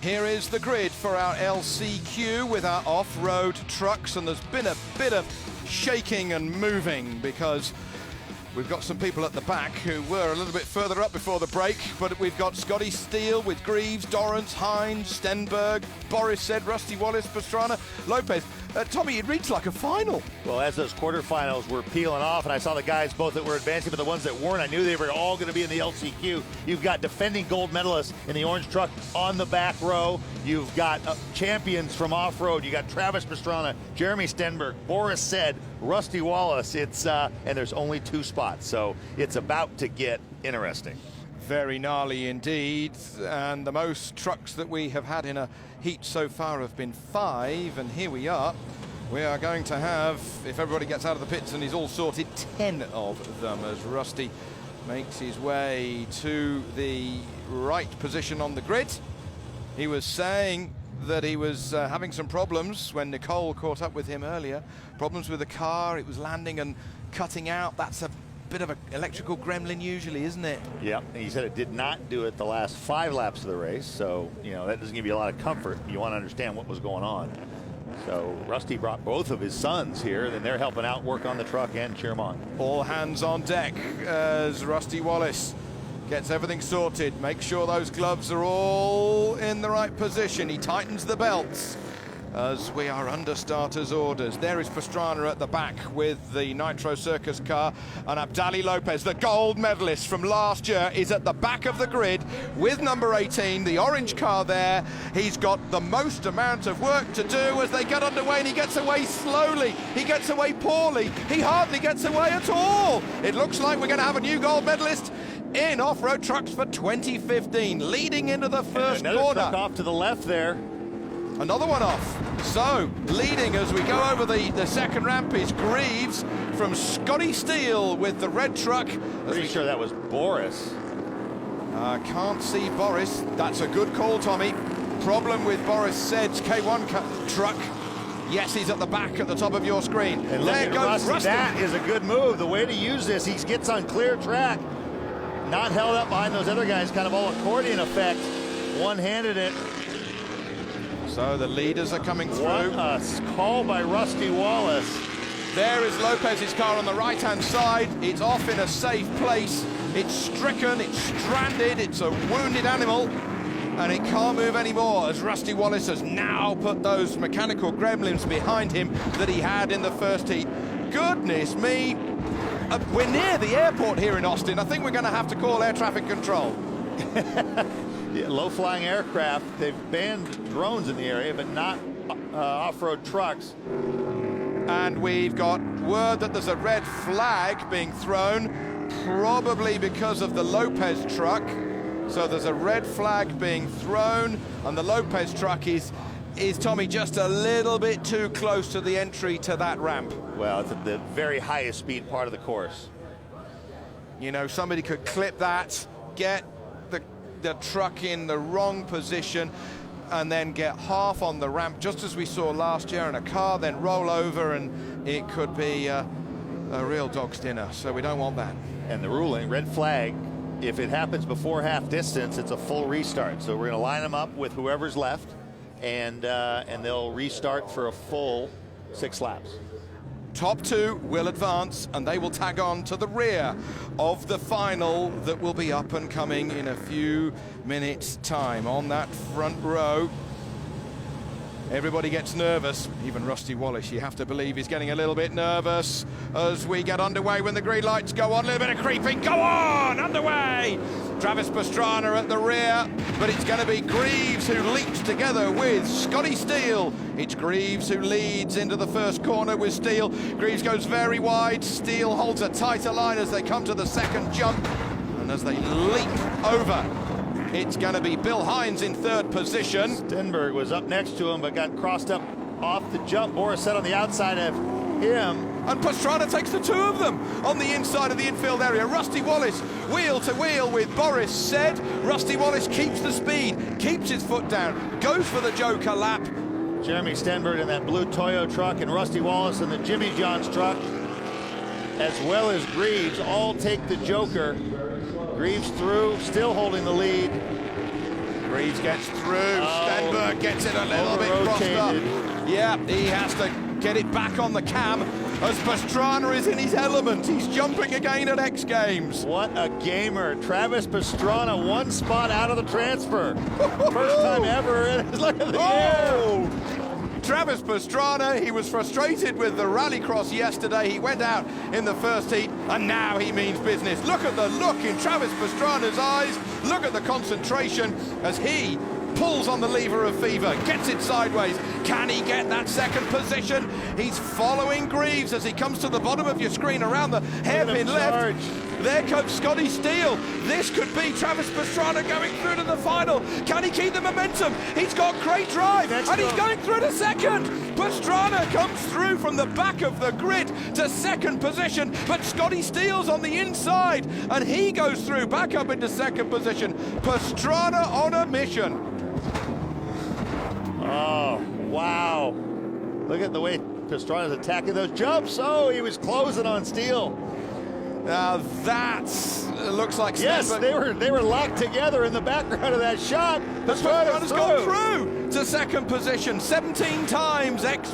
Here is the grid for our LCQ with our off-road trucks, and there's been a bit of shaking and moving because we've got some people at the back who were a little bit further up before the break, but we've got Scotty Steele with Greaves, Dorrance, Hines, Stenberg, Boris said, Rusty Wallace, Pastrana, Lopez. Tommy, it reads like a final. Well, as those quarterfinals were peeling off, and I saw the guys both that were advancing, but the ones that weren't, I knew they were all going to be in the LCQ. You've got defending gold medalists in the orange truck on the back row. You've got champions from off-road. You got Travis Pastrana, Jeremy Stenberg, Boris said, Rusty Wallace. It's and there's only 2 spots, so it's about to get interesting. Very gnarly indeed, and the most trucks that we have had in a heat so far have been 5, and here we are. We are going to have, if everybody gets out of the pits and is all sorted, 10 of them as Rusty makes his way to the right position on the grid. He was saying that he was having some problems when Nicole caught up with him earlier. Problems with the car, it was landing and cutting out. That's a bit of an electrical gremlin usually, isn't it? Yeah, he said it did not do it the last 5 laps of the race, so that doesn't give you a lot of comfort. You want to understand what was going on. So Rusty brought both of his sons here, and they're helping out work on the truck and cheer him on. All hands on deck as Rusty Wallace gets everything sorted. Make sure those gloves are all in the right position. He tightens the belts as we are under starters orders. There is Pastrana at the back with the Nitro Circus car, and Abdali Lopez, the gold medalist from last year, is at the back of the grid with number 18, the orange car there. He's got the most amount of work to do as they get underway, and he gets away slowly. He gets away poorly. He hardly gets away at all. It looks like we're going to have a new gold medalist in off-road trucks for 2015, leading into the first corner. Truck off to the left there. Another one off. So, leading as we go over the second ramp is Greaves from Scotty Steele with the red truck. Pretty sure that was Boris. Can't see Boris. That's a good call, Tommy. Problem with Boris Said's K1 truck. Yes, he's at the back at the top of your screen. And there goes Rusty. That is a good move. The way to use this, he gets on clear track. Not held up behind those other guys, kind of all accordion effect. One-handed it. So the leaders are coming through. What a call by Rusty Wallace. There is Lopez's car on the right-hand side. It's off in a safe place. It's stricken, it's stranded, it's a wounded animal, and it can't move anymore as Rusty Wallace has now put those mechanical gremlins behind him that he had in the first heat. Goodness me. We're near the airport here in Austin. I think we're going to have to call air traffic control. Yeah, low-flying aircraft, they've banned drones in the area, but not off-road trucks. And we've got word that there's a red flag being thrown, probably because of the Lopez truck. So there's a red flag being thrown, and the Lopez truck is Tommy, just a little bit too close to the entry to that ramp. Well, it's at the very highest speed part of the course. Somebody could clip that, get the truck in the wrong position, and then get half on the ramp, just as we saw last year, and a car then roll over, and it could be a real dog's dinner. So we don't want that. And the ruling, red flag, if it happens before half distance, it's a full restart. So we're going to line them up with whoever's left, and they'll restart for a full 6 laps. Top 2 will advance, and they will tag on to the rear of the final that will be up and coming in a few minutes' time. On that front row, everybody gets nervous. Even Rusty Wallace, you have to believe, he's getting a little bit nervous as we get underway when the green lights go on. A little bit of creeping. Go on! Underway! Travis Pastrana at the rear, but it's going to be Greaves who leaps together with Scotty Steele. It's Greaves who leads into the first corner with Steele. Greaves goes very wide. Steele holds a tighter line as they come to the second jump, and as they leap over, it's going to be Bill Hines in third position. Stenberg was up next to him, but got crossed up off the jump. Boris set on the outside of him. And Pastrana takes the 2 of them on the inside of the infield area. Rusty Wallace wheel to wheel with Boris Said. Rusty Wallace keeps the speed, keeps his foot down, goes for the Joker lap. Jeremy Stenberg in that blue Toyo truck, and Rusty Wallace in the Jimmy John's truck, as well as Greaves, all take the Joker. Greaves through, still holding the lead. Greaves gets through. Oh, Stenberg gets it a little bit crossed up. Yeah, he has to get it back on the cam as Pastrana is in his element. He's jumping again at X Games. What a gamer. Travis Pastrana, one spot out of the transfer. First time ever. Look at the air. Travis Pastrana, he was frustrated with the rallycross yesterday. He went out in the first heat, and now he means business. Look at the look in Travis Pastrana's eyes. Look at the concentration as he pulls on the lever of fever, gets it sideways. Can he get that second position? He's following Greaves as he comes to the bottom of your screen around the hairpin left. There comes Scotty Steele. This could be Travis Pastrana going through to the final. Can he keep the momentum? He's got great drive, and he's going through to second. Pastrana comes through from the back of the grid to second position, but Scotty Steele's on the inside, and he goes through back up into second position. Pastrana on a mission. Oh, wow. Look at the way Pastrana's attacking those jumps. Oh, he was closing on Steele. Now that looks like yes, Stenberg. they were locked together in the background of that shot. Pastrana's gone through to second position. 17 times X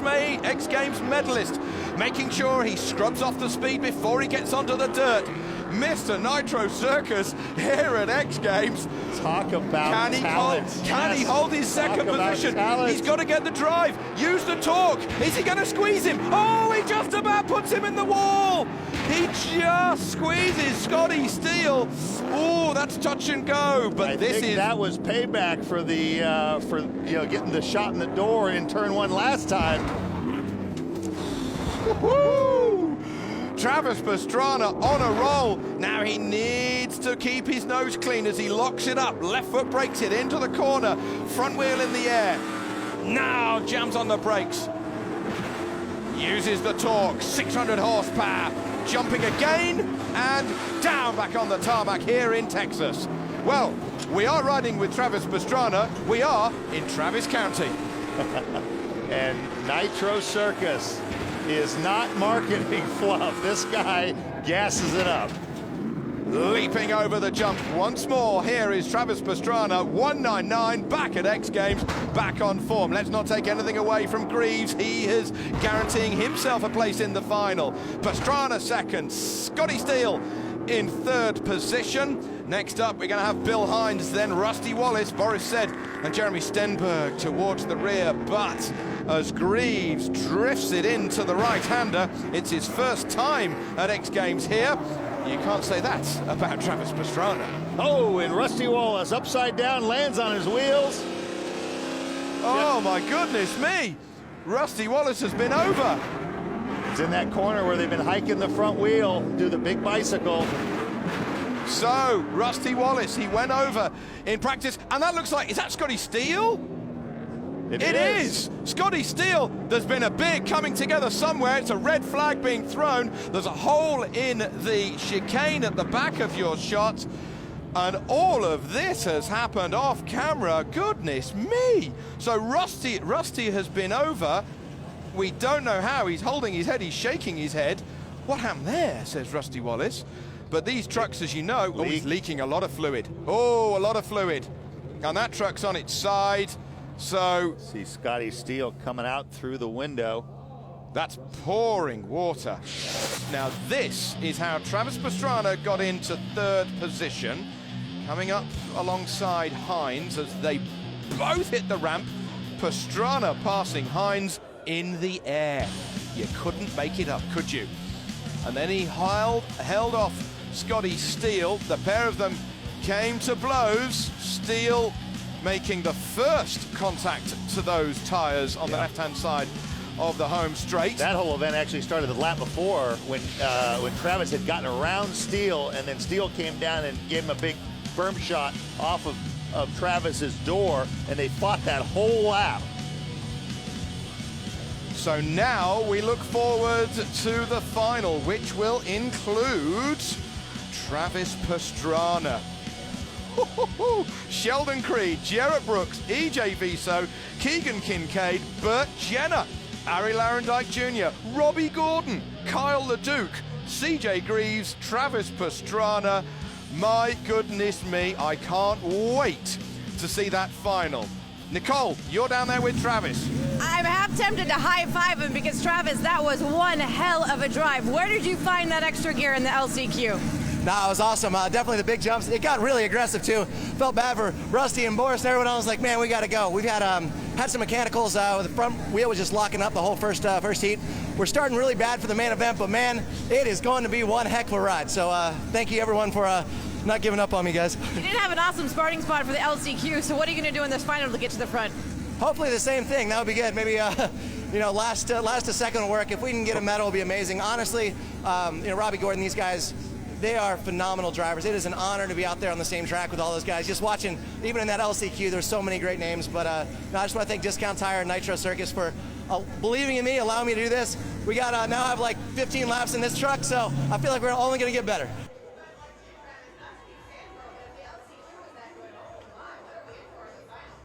Games medalist, making sure he scrubs off the speed before he gets onto the dirt. Mr. Nitro Circus here at X Games. Talk about talent. Can he hold his second position? He's got to get the drive. Use the torque. Is he going to squeeze him? Oh, he just about puts him in the wall. He just squeezes Scotty Steele. Oh, that's touch and go. But I think that was payback for the getting the shot in the door in turn one last time. Woo! Travis Pastrana on a roll. Now he needs to keep his nose clean as he locks it up. Left foot breaks it into the corner. Front wheel in the air. Now jams on the brakes. Uses the torque. 600 horsepower. Jumping again and down back on the tarmac here in Texas. Well, we are riding with Travis Pastrana. We are in Travis County. And Nitro Circus is not marketing fluff. This guy gasses it up. Leaping over the jump once more. Here is Travis Pastrana, 199, back at X Games, back on form. Let's not take anything away from Greaves. He is guaranteeing himself a place in the final. Pastrana second, Scotty Steele in third position. Next up, we're going to have Bill Hines, then Rusty Wallace, Boris Said, and Jeremy Stenberg towards the rear. But as Greaves drifts it into the right-hander, it's his first time at X Games here. You can't say that about Travis Pastrana. Oh, and Rusty Wallace upside down, lands on his wheels. Oh, my goodness me. Rusty Wallace has been over. It's in that corner where they've been hiking the front wheel, do the big bicycle. So, Rusty Wallace, he went over in practice, and that looks like, is that Scotty Steele? It is. Scotty Steele, there's been a big coming together somewhere. It's a red flag being thrown. There's a hole in the chicane at the back of your shot. And all of this has happened off camera. Goodness me. So Rusty has been over. We don't know how. He's holding his head. He's shaking his head. What happened there, says Rusty Wallace. But these trucks, as you know, he's leaking a lot of fluid. Oh, a lot of fluid. And that truck's on its side. So see Scotty Steele coming out through the window. That's pouring water. Now this is how Travis Pastrana got into third position, coming up alongside Hines as they both hit the ramp. Pastrana passing Hines in the air. You couldn't make it up, could you? And then he held off Scotty Steele. The pair of them came to blows. Steele making the first contact to those tires on the left-hand side of the home straight. That whole event actually started the lap before when Travis had gotten around Steele, and then Steele came down and gave him a big berm shot off of Travis's door, and they fought that whole lap. So now we look forward to the final, which will include Travis Pastrana. Sheldon Creed, Jarrett Brooks, EJ Viso, Keegan Kincaid, Burt Jenner, Ari Larendike Jr., Robbie Gordon, Kyle LeDuc, CJ Greaves, Travis Pastrana. My goodness me, I can't wait to see that final. Nicole, you're down there with Travis. I'm half tempted to high-five him because, Travis, that was one hell of a drive. Where did you find that extra gear in the LCQ? Nah, it was awesome. Definitely the big jumps. It got really aggressive too. Felt bad for Rusty and Boris and everyone else. Like, man, we got to go. We've had some mechanicals. The front wheel was just locking up the whole first heat. We're starting really bad for the main event, but man, it is going to be one heck of a ride. So thank you everyone for not giving up on me, guys. You did have an awesome starting spot for the LCQ. So what are you going to do in this final to get to the front? Hopefully the same thing. That would be good. Maybe last to second will work. If we can get a medal, it'll be amazing. Honestly, Robbie Gordon, these guys, they are phenomenal drivers. It is an honor to be out there on the same track with all those guys. Just watching, even in that LCQ, there's so many great names. But I just want to thank Discount Tire and Nitro Circus for believing in me, allowing me to do this. We got now have like 15 laps in this truck, so I feel like we're only going to get better.